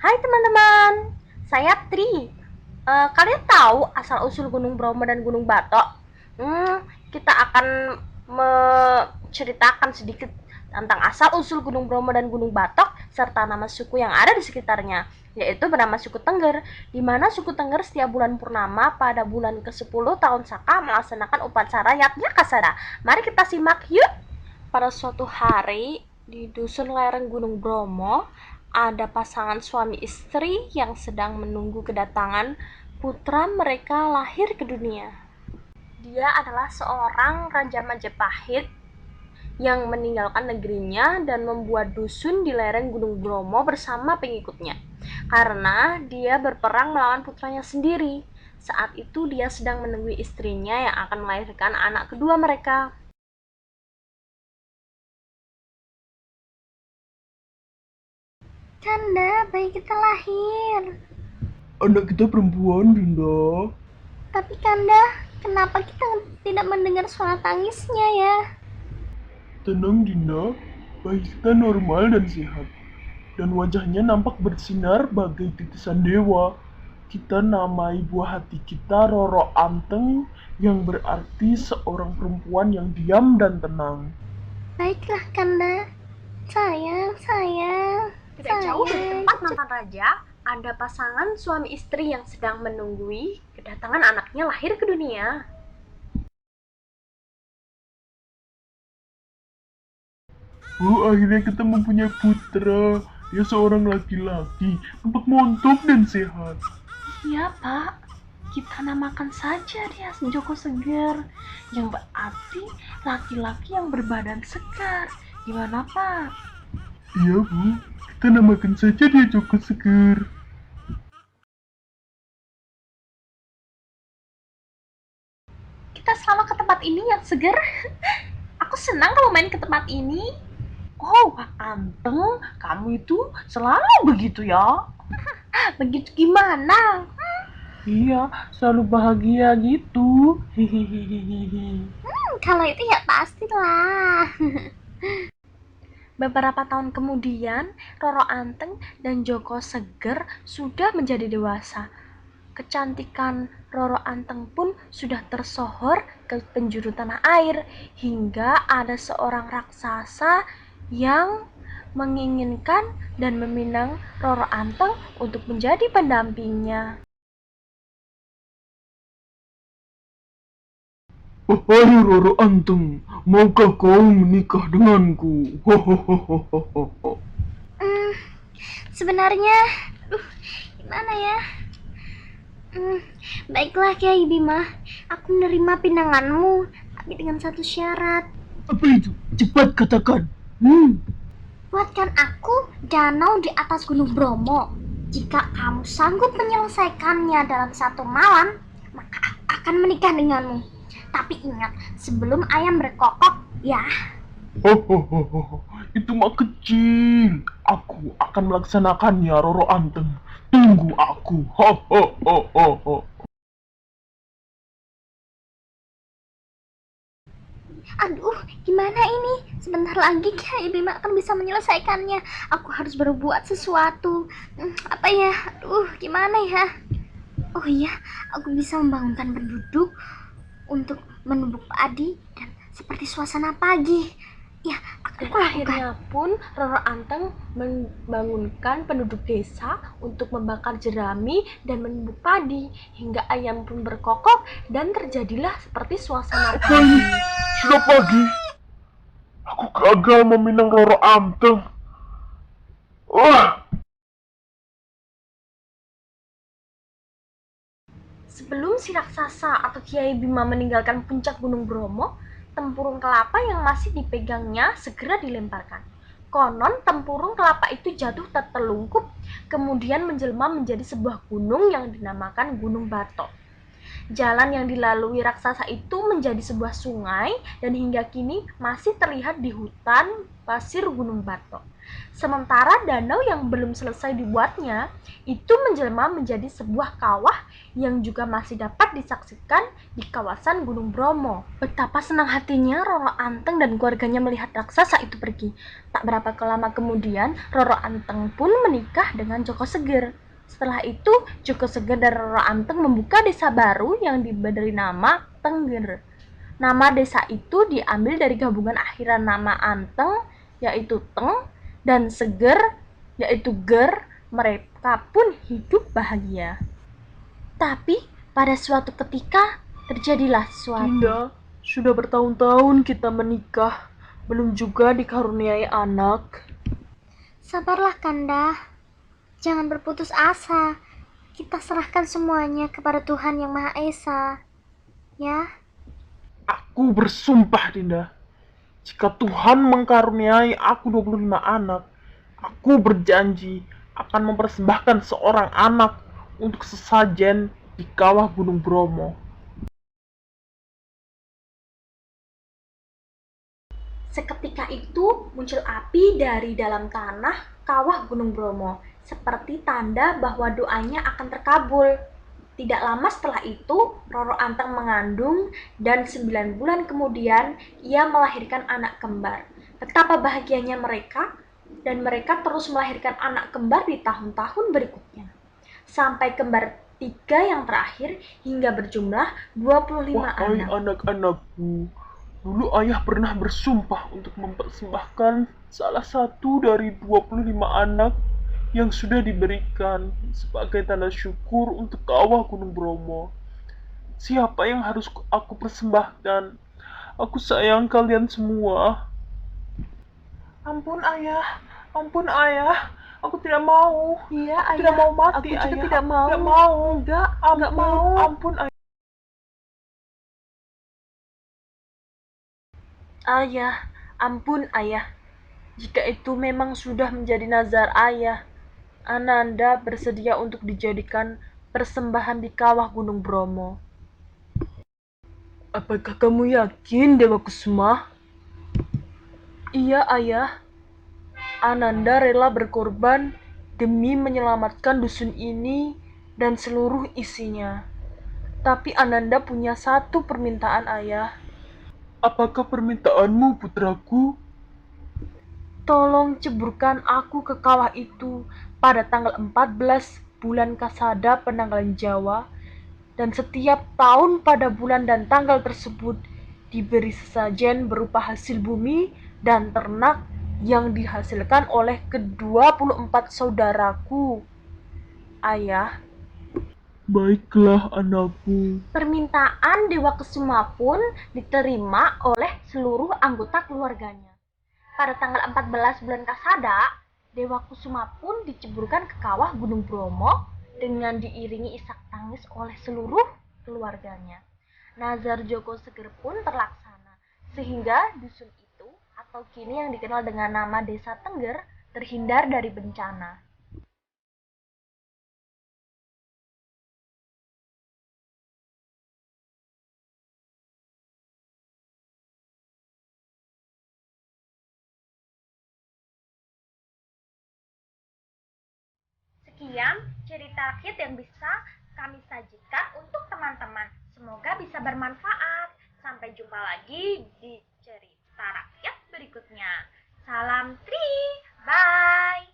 Hai teman-teman, saya Tri. Kalian tahu asal-usul Gunung Bromo dan Gunung Batok? Kita akan menceritakan sedikit tentang asal-usul Gunung Bromo dan Gunung Batok serta nama suku yang ada di sekitarnya, yaitu bernama suku Tengger, di mana suku Tengger setiap bulan purnama pada bulan ke-10 tahun Saka melaksanakan upacara Yatnyakasara. Mari kita simak yuk. Pada suatu hari di dusun lereng Gunung Bromo, ada pasangan suami istri yang sedang menunggu kedatangan putra mereka lahir ke dunia. Dia adalah seorang raja Majapahit yang meninggalkan negerinya dan membuat dusun di lereng Gunung Bromo bersama pengikutnya. Karena dia berperang melawan putranya sendiri. Saat itu dia sedang menunggu istrinya yang akan melahirkan anak kedua mereka. Kanda, bayi kita lahir. Anak kita perempuan, Dinda. Tapi Kanda, kenapa kita tidak mendengar suara tangisnya ya? Tenang, Dinda. Bayi kita normal dan sehat. Dan wajahnya nampak bersinar bagai titisan dewa. Kita namai buah hati kita Roro Anteng, yang berarti seorang perempuan yang diam dan tenang. Baiklah Kanda. Sayang. Tidak jauh dari tempat mantan raja, ada pasangan suami istri yang sedang menunggui kedatangan anaknya lahir ke dunia. Oh, akhirnya kita mempunyai putra. Dia seorang laki-laki, tampak montok dan sehat. Iya pak, kita namakan saja dia Joko Seger, yang berarti laki-laki yang berbadan segar. Gimana pak? Iya, Bu. Kita namakan saja dia Joko Seger. Kita selalu ke tempat ini yang segar. Aku senang kalau main ke tempat ini. Oh, Pak Anteng, kamu itu selalu begitu ya. Begitu gimana? Iya, selalu bahagia gitu. Hihihihihi. Kalau itu ya pastilah. Beberapa tahun kemudian, Roro Anteng dan Joko Seger sudah menjadi dewasa. Kecantikan Roro Anteng pun sudah tersohor ke penjuru tanah air, hingga ada seorang raksasa yang menginginkan dan meminang Roro Anteng untuk menjadi pendampingnya. Hai Roro Anteng, maukah kau menikah denganku? Hohohohohoho. Hmm, Sebenarnya, gimana ya? Hmm, Baiklah Kiai Bima, aku menerima pinanganmu, tapi dengan satu syarat. Apa itu? Cepat katakan. Buatkan aku danau di atas Gunung Bromo. Jika kamu sanggup menyelesaikannya dalam satu malam, maka aku akan menikah denganmu. Tapi ingat, sebelum ayam berkokok, ya. Hohohoho. Itu mah kecil. Aku akan melaksanakannya, Roro Anteng. Tunggu aku. Hohohoho. Aduh, gimana ini? Sebentar lagi Kiai Bima akan bisa menyelesaikannya. Aku harus berbuat sesuatu. Apa ya? Aduh, gimana ya? Oh iya, aku bisa membangunkan penduduk untuk menumbuk padi dan seperti suasana pagi. Ya, Dan aku lakukan. akhirnya pun Roro Anteng membangunkan penduduk desa untuk membakar jerami dan menumbuk padi hingga ayam pun berkokok dan terjadilah seperti suasana Apa ini? pagi. Sudah pagi. Aku gagal meminang Roro Anteng. Wah, Sebelum si raksasa atau Kiai Bima meninggalkan puncak Gunung Bromo, tempurung kelapa yang masih dipegangnya segera dilemparkan. Konon tempurung kelapa itu jatuh tertelungkup, kemudian menjelma menjadi sebuah gunung yang dinamakan Gunung Batok. Jalan yang dilalui raksasa itu menjadi sebuah sungai dan hingga kini masih terlihat di hutan pasir Gunung Batok. Sementara danau yang belum selesai dibuatnya itu menjelma menjadi sebuah kawah yang juga masih dapat disaksikan di kawasan Gunung Bromo. Betapa senang hatinya Roro Anteng dan keluarganya melihat raksasa itu pergi. Tak berapa lama kemudian, Roro Anteng pun menikah dengan Joko Seger. Setelah itu, Joko Seger dan Roro Anteng membuka desa baru yang diberi nama Tengger. Nama desa itu diambil dari gabungan akhiran nama Anteng, yaitu Teng, dan Seger, yaitu Ger. Mereka pun hidup bahagia. Tapi pada suatu ketika terjadilah sesuatu. Dinda, sudah bertahun-tahun kita menikah, belum juga dikaruniai anak. Sabarlah Kanda, jangan berputus asa. Kita serahkan semuanya kepada Tuhan Yang Maha Esa. Ya, Aku bersumpah, Dinda, jika Tuhan mengkaruniai aku 25 anak, aku berjanji akan mempersembahkan seorang anak untuk sesajen di kawah Gunung Bromo. Seketika itu muncul api dari dalam tanah kawah Gunung Bromo, seperti tanda bahwa doanya akan terkabul. Tidak lama setelah itu, Roro Anteng mengandung dan 9 bulan kemudian ia melahirkan anak kembar. Betapa bahagianya mereka, dan mereka terus melahirkan anak kembar di tahun-tahun berikutnya. Sampai kembar 3 yang terakhir hingga berjumlah 25 Wahai anak. anak-anakku, dulu ayah pernah bersumpah untuk mempersembahkan salah satu dari 25 anak yang sudah diberikan sebagai tanda syukur untuk kawah Gunung Bromo. Siapa yang harus aku persembahkan? Aku sayang kalian semua. Ampun ayah, ampun ayah, aku tidak mau. Iya, Aku tidak mau mati, aku juga ayah. tidak mau. Tidak mau. Enggak Ampun, mau. ampun ayah. Ayah, ampun ayah. Jika itu memang sudah menjadi nazar ayah, Ananda bersedia untuk dijadikan persembahan di kawah Gunung Bromo. Apakah kamu yakin, Dewa Kusuma? Iya ayah, Ananda rela berkorban demi menyelamatkan dusun ini dan seluruh isinya. Tapi Ananda punya satu permintaan ayah. Apakah permintaanmu, putraku? Tolong ceburkan aku ke kawah itu pada tanggal 14 bulan Kasada penanggalan Jawa, dan setiap tahun pada bulan dan tanggal tersebut diberi sesajen berupa hasil bumi dan ternak yang dihasilkan oleh ke-24 saudaraku. Ayah, Baiklah, anakku. permintaan Dewa Kesuma pun diterima oleh seluruh anggota keluarganya. Pada tanggal 14 bulan Kasada, Dewa Kusuma pun diceburkan ke kawah Gunung Bromo dengan diiringi isak tangis oleh seluruh keluarganya. Nazar Joko Seger pun terlaksana, sehingga dusun itu atau kini yang dikenal dengan nama Desa Tengger terhindar dari bencana. Sekian cerita rakyat yang bisa kami sajikan untuk teman-teman. Semoga bisa bermanfaat. Sampai jumpa lagi di cerita rakyat berikutnya. Salam Tri, bye.